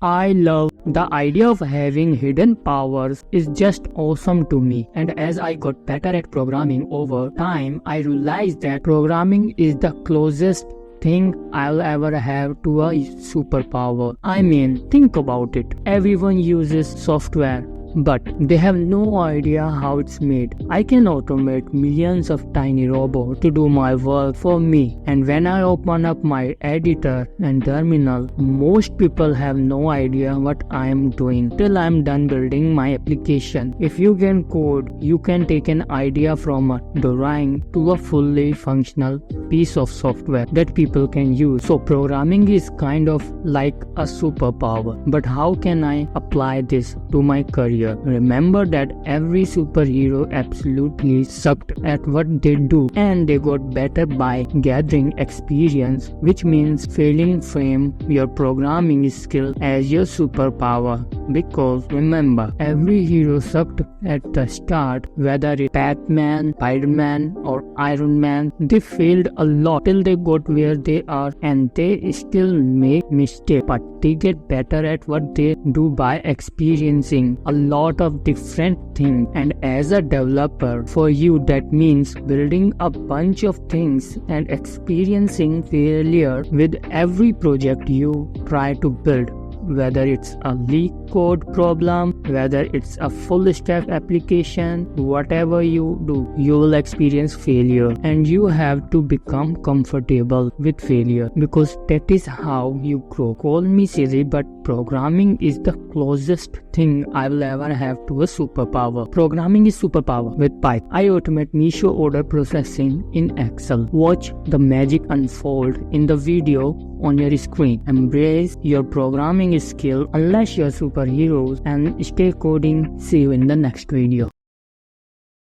I love the idea of having hidden powers is just awesome to me, and as I got better at programming over time, I realized that programming is the closest thing I'll ever have to a superpower. I mean, think about it. Everyone uses software, but they have no idea how it's made. I can automate millions of tiny robots to do my work for me, and when I open up my editor and terminal, most people have no idea what I am doing till I'm done building my application. If you can code, you can take an idea from a drawing to a fully functional piece of software that people can use. So programming is kind of like a superpower. But how can I apply this to my career? Remember that every superhero absolutely sucked at what they do, and they got better by gathering experience, which means failing frame your programming skill as your superpower. Because remember, every hero sucked at the start, whether it's Batman, Spider-Man or Iron Man. They failed a lot till they got where they are, and they still make mistakes, but they get better at what they do by experiencing a lot of different things. And as a developer, for you that means building a bunch of things and experiencing failure with every project you try to build. Whether it's a leak code problem, whether it's a full stack application, whatever you do, you will experience failure, and you have to become comfortable with failure, because that is how you grow. Call me silly, but programming is the closest thing I will ever have to a superpower. Programming is superpower with Python. I automate niche order processing in Excel. Watch the magic unfold in the video on your screen. Embrace your programming skill unless you're superheroes, and stay coding. See you in the next video.